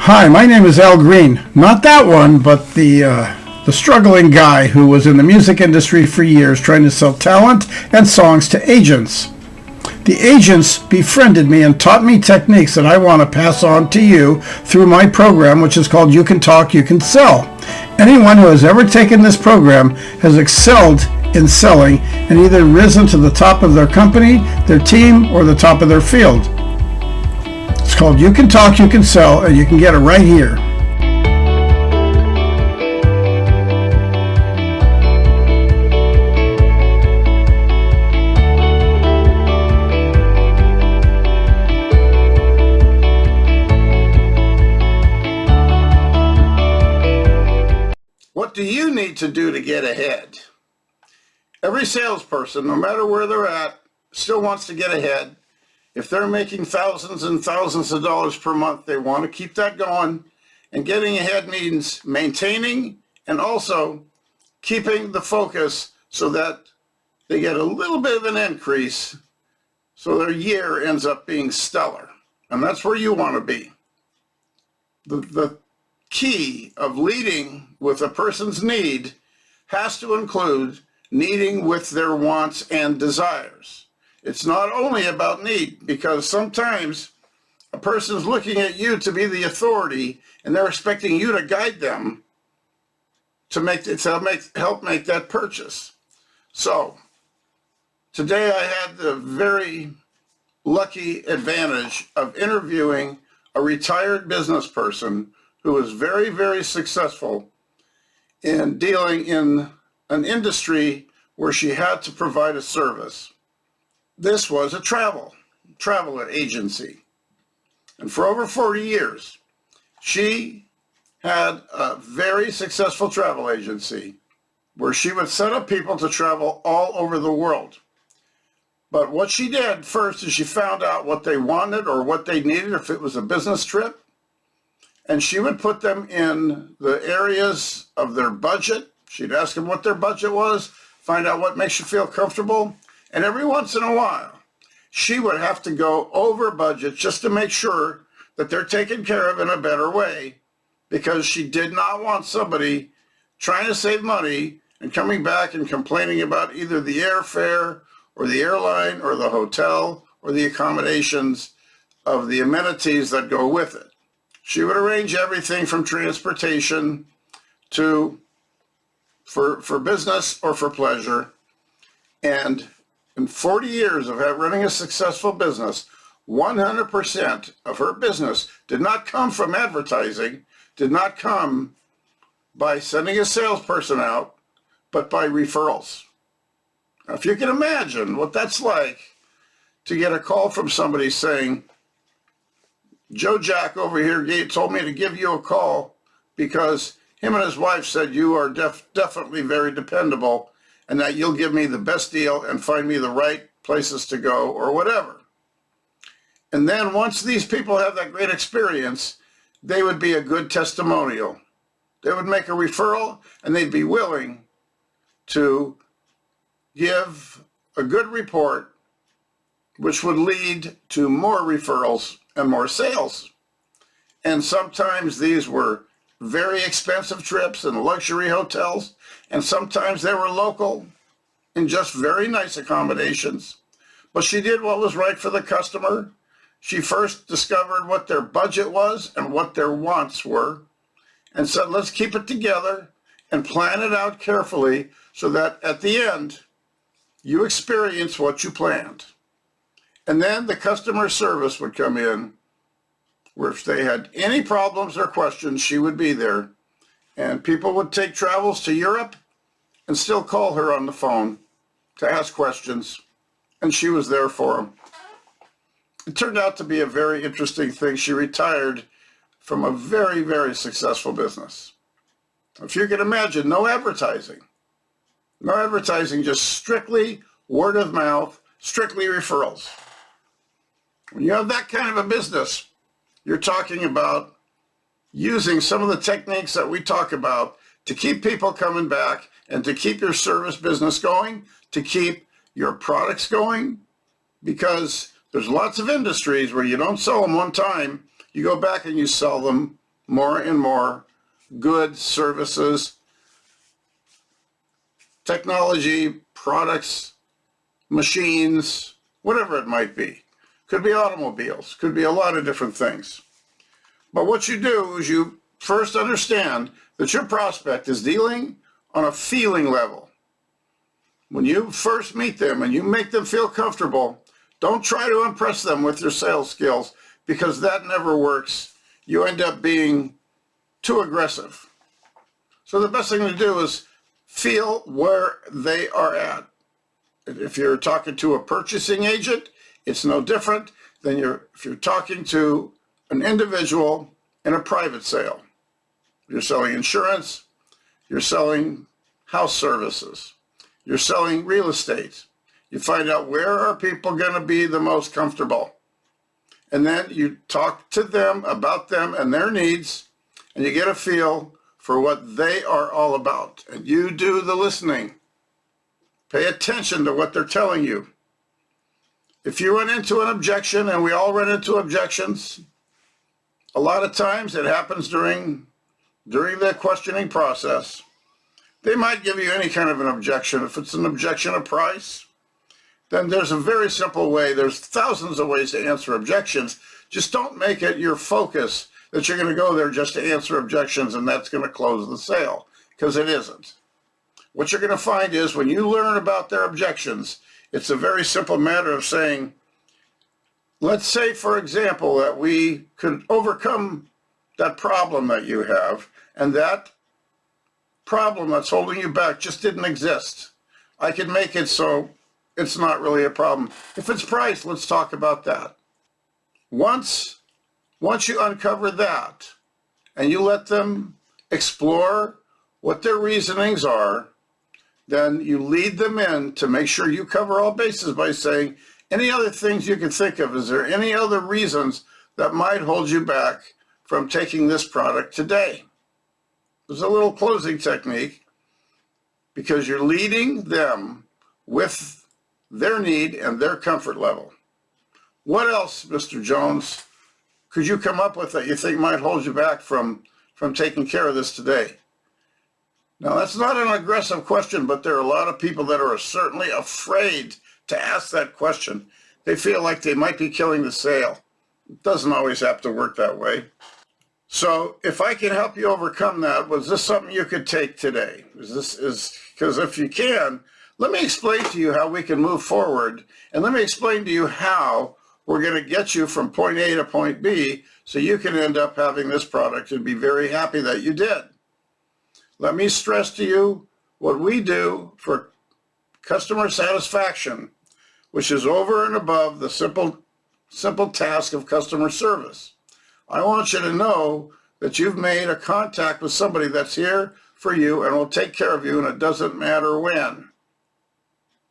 Hi, my name is Al Green. Not that one, but the struggling guy who was in the music industry for years trying to sell talent and songs to agents. The agents befriended me and taught me techniques that I want to pass on to you through my program, which is called You Can Talk, You Can Sell. Anyone who has ever taken this program has excelled in selling and either risen to the top of their company, their team, or the top of their field. It's called You Can Talk, You Can Sell, and you can get it right here. What do you need to do to get ahead? Every salesperson, no matter where they're at, still wants to get ahead. If they're making thousands and thousands of dollars per month, they want to keep that going. And getting ahead means maintaining and also keeping the focus so that they get a little bit of an increase so their year ends up being stellar. And that's where you want to be. The key of leading with a person's need has to include leading with their wants and desires. It's not only about need, because sometimes a person's looking at you to be the authority and they're expecting you to guide them to help make that purchase. So today I had the very lucky advantage of interviewing a retired business person who was very, very successful in dealing in an industry where she had to provide a service. This was a travel agency. And for over 40 years, she had a very successful travel agency where she would set up people to travel all over the world. But what she did first is she found out what they wanted or what they needed if it was a business trip. And she would put them in the areas of their budget. She'd ask them what their budget was, find out what makes you feel comfortable. And every once in a while, she would have to go over budget just to make sure that they're taken care of in a better way, because she did not want somebody trying to save money and coming back and complaining about either the airfare or the airline or the hotel or the accommodations of the amenities that go with it. She would arrange everything from transportation to for business or for pleasure. And in 40 years of running a successful business, 100% of her business did not come from advertising, did not come by sending a salesperson out, but by referrals. Now, if you can imagine what that's like to get a call from somebody saying, Joe Jack over here told me to give you a call because him and his wife said you are definitely very dependable and that you'll give me the best deal and find me the right places to go or whatever. And then once these people have that great experience, they would be a good testimonial. They would make a referral and they'd be willing to give a good report, which would lead to more referrals and more sales. And sometimes these were very expensive trips in luxury hotels, and sometimes they were local in just very nice accommodations. But she did what was right for the customer. She first discovered what their budget was and what their wants were, and said, let's keep it together and plan it out carefully so that at the end, you experience what you planned. And then the customer service would come in, where if they had any problems or questions, she would be there. And people would take travels to Europe and still call her on the phone to ask questions, and she was there for them. It turned out to be a very interesting thing. She retired from a very, very successful business. If you can imagine, no advertising, just strictly word of mouth, strictly referrals. When you have that kind of a business, you're talking about using some of the techniques that we talk about to keep people coming back and to keep your service business going, to keep your products going, because there's lots of industries where you don't sell them one time, you go back and you sell them more and more goods, services, technology, products, machines, whatever it might be. Could be automobiles, could be a lot of different things. But what you do is you first understand that your prospect is dealing on a feeling level. When you first meet them and you make them feel comfortable, don't try to impress them with your sales skills, because that never works. You end up being too aggressive. So the best thing to do is feel where they are at. If you're talking to a purchasing agent, it's no different than if you're talking to an individual in a private sale. You're selling insurance, you're selling house services, you're selling real estate. You find out where are people going to be the most comfortable. And then you talk to them about them and their needs, and you get a feel for what they are all about. And you do the listening. Pay attention to what they're telling you. If you run into an objection, and we all run into objections, a lot of times it happens during the questioning process. They might give you any kind of an objection. If it's an objection of price, then there's a very simple way. There's thousands of ways to answer objections. Just don't make it your focus that you're going to go there just to answer objections and that's going to close the sale, because it isn't. What you're going to find is when you learn about their objections, it's a very simple matter of saying, let's say, for example, that we could overcome that problem that you have, and that problem that's holding you back just didn't exist. I could make it so it's not really a problem. If it's price, let's talk about that. Once you uncover that and you let them explore what their reasonings are, then you lead them in to make sure you cover all bases by saying, any other things you can think of? Is there any other reasons that might hold you back from taking this product today? There's a little closing technique, because you're leading them with their need and their comfort level. What else, Mr. Jones, could you come up with that you think might hold you back from taking care of this today? Now, that's not an aggressive question, but there are a lot of people that are certainly afraid to ask that question. They feel like they might be killing the sale. It doesn't always have to work that way. So if I can help you overcome that, was this something you could take today? Because if you can, let me explain to you how we can move forward, and let me explain to you how we're going to get you from point A to point B so you can end up having this product and be very happy that you did. Let me stress to you what we do for customer satisfaction, which is over and above the simple task of customer service. I want you to know that you've made a contact with somebody that's here for you and will take care of you, and it doesn't matter when.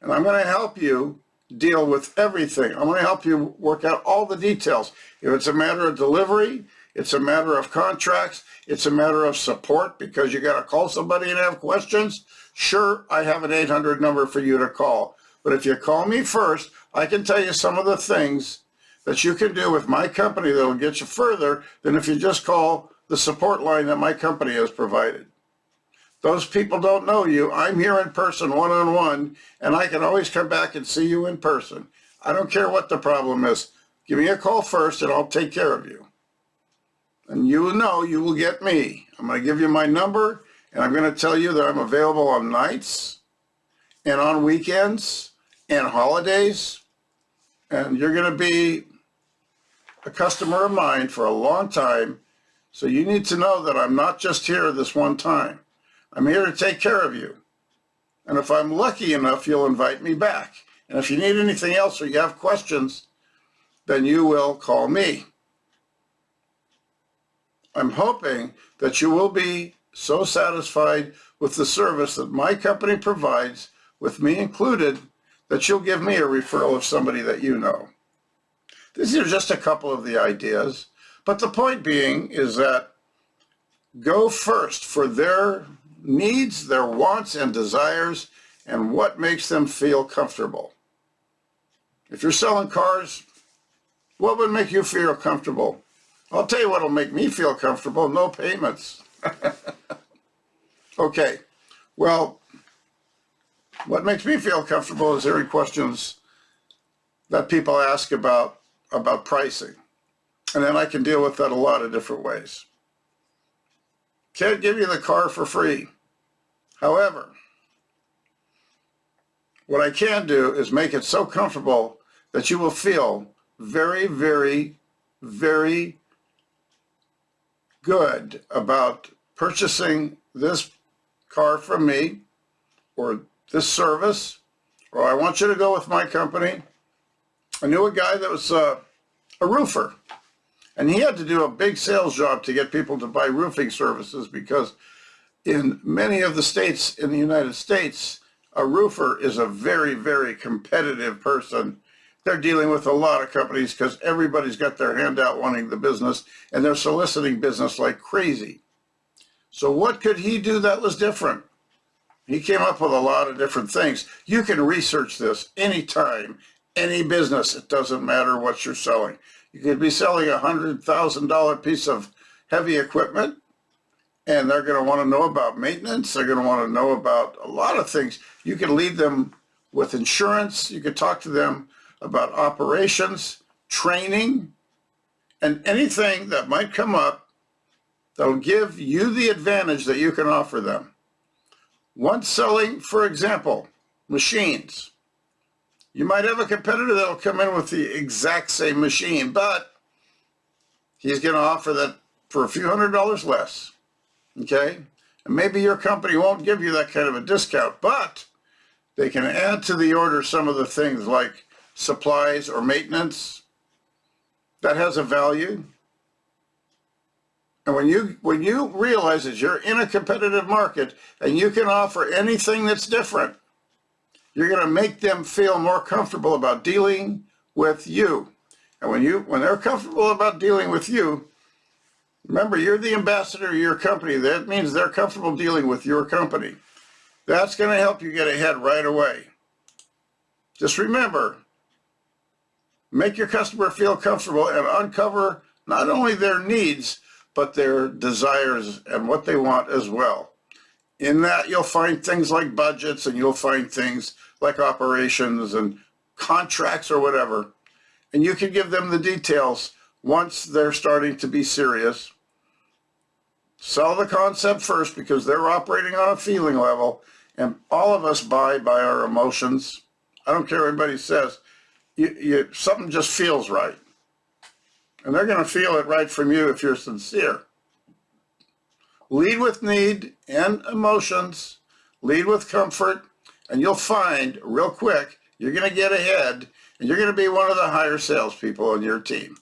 And I'm going to help you deal with everything. I'm going to help you work out all the details. If it's a matter of delivery, it's a matter of contracts, it's a matter of support because you got to call somebody and have questions. Sure, I have an 800 number for you to call. But if you call me first, I can tell you some of the things that you can do with my company that will get you further than if you just call the support line that my company has provided. Those people don't know you. I'm here in person, one-on-one, and I can always come back and see you in person. I don't care what the problem is. Give me a call first and I'll take care of you. And you know you will get me. I'm going to give you my number, and I'm going to tell you that I'm available on nights and on weekends and holidays. And you're going to be a customer of mine for a long time. So you need to know that I'm not just here this one time. I'm here to take care of you. And if I'm lucky enough, you'll invite me back. And if you need anything else or you have questions, then you will call me. I'm hoping that you will be so satisfied with the service that my company provides, with me included, that you'll give me a referral of somebody that you know. These are just a couple of the ideas, but the point being is that go first for their needs, their wants and desires, and what makes them feel comfortable. If you're selling cars, what would make you feel comfortable? I'll tell you what'll make me feel comfortable, no payments. Okay, well, what makes me feel comfortable is hearing questions that people ask about pricing. And then I can deal with that a lot of different ways. Can't give you the car for free. However, what I can do is make it so comfortable that you will feel very, very, very good about purchasing this car from me, or this service, or I want you to go with my company. I knew a guy that was a roofer, and he had to do a big sales job to get people to buy roofing services, because in many of the states in the United States, a roofer is a very, very competitive person. They're dealing with a lot of companies because everybody's got their hand out wanting the business, and they're soliciting business like crazy. So what could he do that was different? He came up with a lot of different things. You can research this anytime, any business. It doesn't matter what you're selling. You could be selling a $100,000 piece of heavy equipment, and they're going to want to know about maintenance. They're going to want to know about a lot of things. You can lead them with insurance. You could talk to them about operations, training, and anything that might come up that'll give you the advantage that you can offer them. Once selling, for example, machines. You might have a competitor that'll come in with the exact same machine, but he's going to offer that for a few $100s less. Okay? And maybe your company won't give you that kind of a discount, but they can add to the order some of the things like supplies or maintenance that has a value. And when you realize that you're in a competitive market and you can offer anything that's different, you're going to make them feel more comfortable about dealing with you. And when they're comfortable about dealing with you, remember, you're the ambassador of your company. That means they're comfortable dealing with your company. That's going to help you get ahead right away. Just remember, make your customer feel comfortable and uncover not only their needs, but their desires and what they want as well. In that, you'll find things like budgets, and you'll find things like operations and contracts or whatever. And you can give them the details once they're starting to be serious. Sell the concept first, because they're operating on a feeling level, and all of us buy by our emotions. I don't care what everybody says. Something just feels right. And they're going to feel it right from you if you're sincere. Lead with need and emotions. Lead with comfort. And you'll find real quick, you're going to get ahead, and you're going to be one of the higher salespeople on your team.